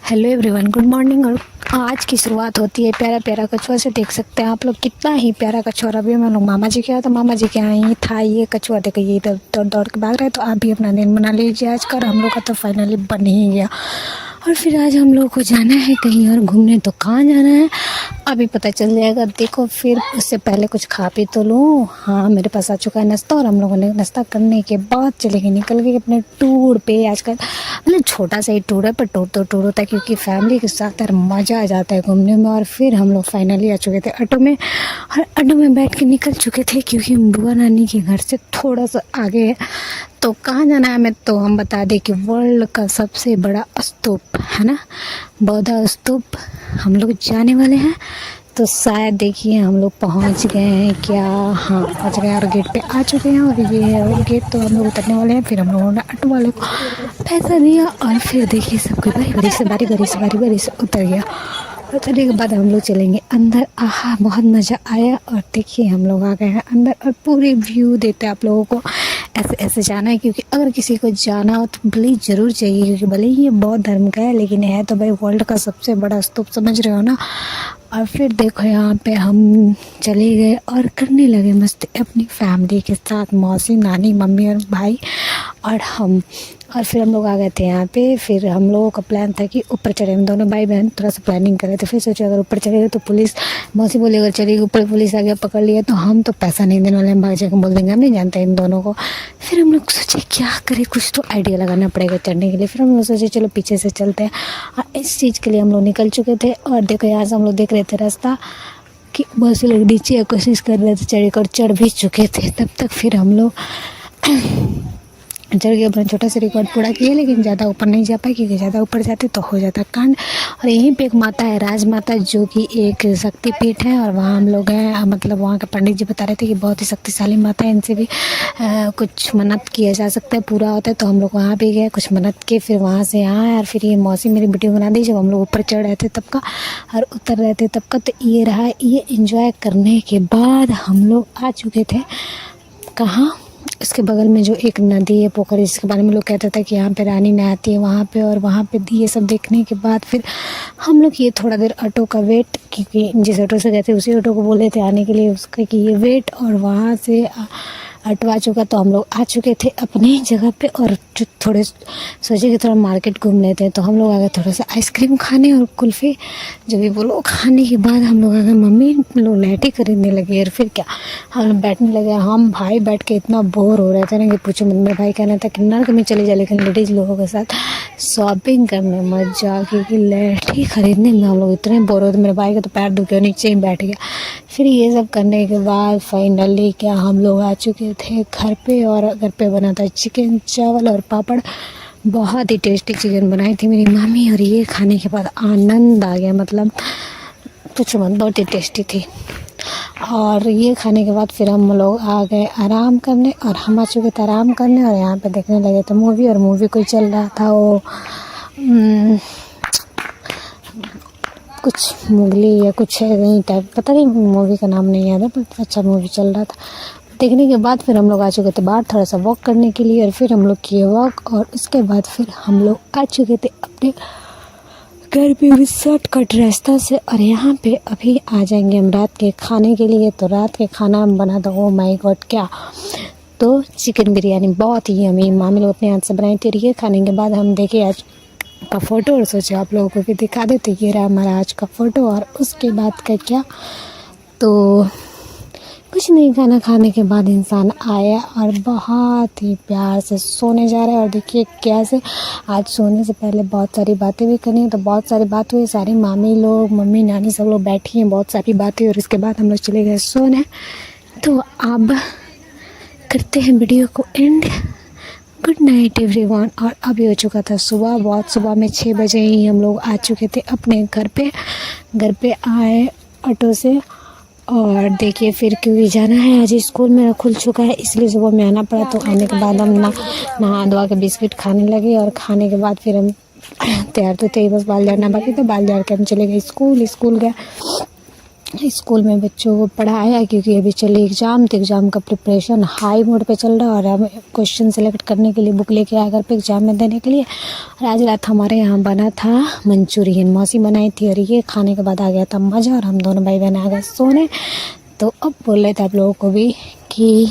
Hello everyone, good morning. और आज की शुरुआत होती है प्यारा प्यारा कछुआ से। देख सकते हैं आप लोग कितना ही प्यारा कछुआ। अभी हम लोग मामा जी के आए तो मामा जी के यहाँ ही था ये कछुआ। देखो ये इधर दौड़ दौड़ के भाग रहा है। तो आप भी अपना दिन बना लीजिए आज का। और हम लोग का तो फाइनली बन ही गया। और फिर आज हम लोग को जाना है कहीं और घूमने। तो कहाँ जाना है अभी पता चल जाएगा। देखो फिर उससे पहले कुछ खा पी तो लूँ। हाँ, मेरे पास आ चुका है नाश्ता। और हम लोगों ने नाश्ता करने के बाद चलेंगे निकल गए अपने टूर पे। आजकल मतलब छोटा सा ही टूर है, पर टूर तो टूर होता है क्योंकि फैमिली के साथ यार मज़ा आ जाता है घूमने में। और फिर हम लोग फाइनली आ चुके थे ऑटो में। और ऑटो में बैठ के निकल चुके थे क्योंकि बुआ नानी के घर से थोड़ा सा आगे है। तो कहाँ जाना है हमें, तो हम बता दें कि वर्ल्ड का सबसे बड़ा स्तूप है ना, बौद्ध स्तूप, हम लोग जाने वाले हैं। तो शायद देखिए हम लोग पहुंच गए हैं क्या। हाँ, पहुंच गए और गेट पे आ चुके हैं। और ये है वो गेट। तो हम लोग उतरने वाले हैं। फिर हम लोगों ने ऑटो वाले को पैसा दिया और फिर देखिए सबको बारी बारी से उतर गया। उतरने के बाद हम लोग चलेंगे अंदर। आहा, बहुत मज़ा आया। और देखिए हम लोग आ गए हैं अंदर और पूरे व्यू देते हैं आप लोगों को। ऐसे ऐसे जाना है क्योंकि अगर किसी को जाना हो तो भले ज़रूर चाहिए, क्योंकि भले ही ये बौद्ध धर्म का है लेकिन है तो भाई वर्ल्ड का सबसे बड़ा स्तूप, समझ रहे हो ना। और फिर देखो यहाँ पे हम चले गए और करने लगे मस्ती अपनी फैमिली के साथ, मौसी, नानी, मम्मी और भाई और हम। और फिर हम लोग आ गए थे यहाँ पे। फिर हम लोगों का प्लान था कि ऊपर चढ़े। हम दोनों भाई बहन थोड़ा सा प्लानिंग कर रहे थे। फिर सोचे अगर ऊपर चढ़ेगा तो पुलिस, मौसी बोले अगर चलेगी ऊपर पुलिस आ गया पकड़ लिया तो हम तो पैसा नहीं देने वाले, हम भाग जाकर बोल देंगे हम नहीं जानते इन दोनों को। फिर हम लोग सोचे क्या करें, कुछ तो आइडिया लगाना पड़ेगा चढ़ने के लिए। फिर हम लोग सोचे चलो पीछे से चलते हैं। और इस चीज़ के लिए हम लोग निकल चुके थे। और देखो यहाँ से हम लोग देख रहे थे रास्ता कि बहुत से लोग नीचे कोशिश कर रहे थे चढ़े और चढ़ भी चुके थे। तब तक फिर हम लोग चढ़ के अपना छोटा सा रिकॉर्ड पूरा किया, लेकिन ज़्यादा ऊपर नहीं जा पाए क्योंकि ज़्यादा ऊपर जाते तो हो जाता कांड। और यहीं पे एक माता है, राजमाता, जो कि एक शक्तिपीठ है। और वहाँ हम लोग हैं, मतलब वहाँ के पंडित जी बता रहे थे कि बहुत ही शक्तिशाली माता है, इनसे भी कुछ मन्नत किया जा सकता है, पूरा होता है। तो हम लोग वहाँ भी गए, कुछ मन्नत के फिर वहाँ से आए। और फिर ये मौसी मेरी वीडियो बना दी जब हम लोग ऊपर चढ़ रहे थे तब का और उतर रहे थे तब का। तो ये रहा, ये इंजॉय करने के बाद हम लोग आ चुके थे कहाँ, इसके बगल में जो एक नदी है, पोखरी, जिसके बारे में लोग कहते थे कि यहाँ पे रानी नहाती है वहाँ पे। और वहाँ पे ये सब देखने के बाद फिर हम लोग ये थोड़ा देर ऑटो का वेट, क्योंकि जिस ऑटो से गए थे उसी ऑटो को बोले थे आने के लिए उसका कि ये वेट। और वहाँ से ऑटो आ चुका तो हम लोग आ चुके थे अपनी जगह पे। और जो थोड़े सोचे कि थोड़ा मार्केट घूम लेते हैं तो हम लोग आ गए थोड़ा सा आइसक्रीम खाने और कुल्फ़ी जो भी बोलो खाने के बाद हम लोग आ गए मम्मी लोग लैटी खरीदने लगे। और फिर क्या हम लोग बैठने लगे। हम भाई बैठ के इतना बोर हो रहे थे ना कि पूछो मत। मेरा भाई कहना था कि नर्क में चले जाए, लेकिन लेडीज़ लोगों के साथ शॉपिंग करने मत जा, क्योंकि लैटी खरीदने में हम लोग इतने बोर हो थे। मेरे भाई का तो पैर दुख गया, नीचे ही बैठ गया। फिर ये सब करने के बाद फाइनली क्या हम लोग आ चुके थे घर पे। और घर पे बना था चिकन, चावल और पापड़। बहुत ही टेस्टी चिकन बनाई थी मेरी मम्मी। और ये खाने के बाद आनंद आ गया, मतलब कुछ मत, बहुत ही टेस्टी थी। और ये खाने के बाद फिर हम लोग आ गए आराम करने। और हम आ चुके थे आराम करने और यहाँ पे देखने लगे थे मूवी। और मूवी कोई चल रहा था वो कुछ मुगली या कुछ है नहीं टाइप, पता नहीं, मूवी का नाम नहीं याद है, पर अच्छा मूवी चल रहा था। देखने के बाद फिर हम लोग आ चुके थे बाहर थोड़ा सा वॉक करने के लिए। और फिर हम लोग किए वॉक। और उसके बाद फिर हम लोग आ चुके थे अपने घर पे भी शॉर्टकट रास्ता से। और यहाँ पे अभी आ जाएंगे हम रात के खाने के लिए। तो रात के खाना हम बना दो, ओ माय गॉड क्या, तो चिकन बिरयानी बहुत ही यम्मी मामी लोग अपने हाथ से बनाई थी। और ये खाने के बाद हम देखे आज का फ़ोटो और सोचे आप लोगों को भी दिखा देते। ये रहा हमारा आज का फ़ोटो। और उसके बाद का क्या, तो कुछ नहीं, खाना खाने के बाद इंसान आया और बहुत ही प्यार से सोने जा रहा है। और देखिए कैसे आज सोने से पहले बहुत सारी बातें भी करनी है। तो बहुत सारी बात हुई, सारी मामी लोग, मम्मी, नानी सब लोग बैठी हैं, बहुत सारी बातें। और इसके बाद हम लोग चले गए सोने। तो अब करते हैं वीडियो को एंड। Good night everyone. और अभी हो चुका था सुबह, बहुत सुबह में 6 बजे ही हम लोग आ चुके थे अपने घर पे आए ऑटो से। और देखिए फिर क्योंकि जाना है आज, स्कूल मेरा खुल चुका है इसलिए सुबह में आना पड़ा। तो आने के बाद हम नहा धोआ के बिस्किट खाने लगे। और खाने के बाद फिर हम तैयार तो थे, बस बाल झाड़ना बाकी था, बाल झाड़ के हम चले गए स्कूल गए। स्कूल में बच्चों को पढ़ाया, क्योंकि अभी चले एग्ज़ाम, तो एग्ज़ाम का प्रिपरेशन हाई मोड पे चल रहा है और हम क्वेश्चन सेलेक्ट करने के लिए बुक लेके आए घर पे एग्ज़ाम में देने के लिए। और आज रात हमारे यहाँ बना था मंचूरियन, मौसी बनाई थी, और ये खाने के बाद आ गया था मज़ा, और हम दोनों भाई बहन आ गए सोने। तो अब बोल रहे थे आप लोगों को भी कि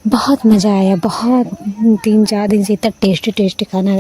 बहुत मज़ा आया, बहुत 3-4 दिन से इतना टेस्टी खाना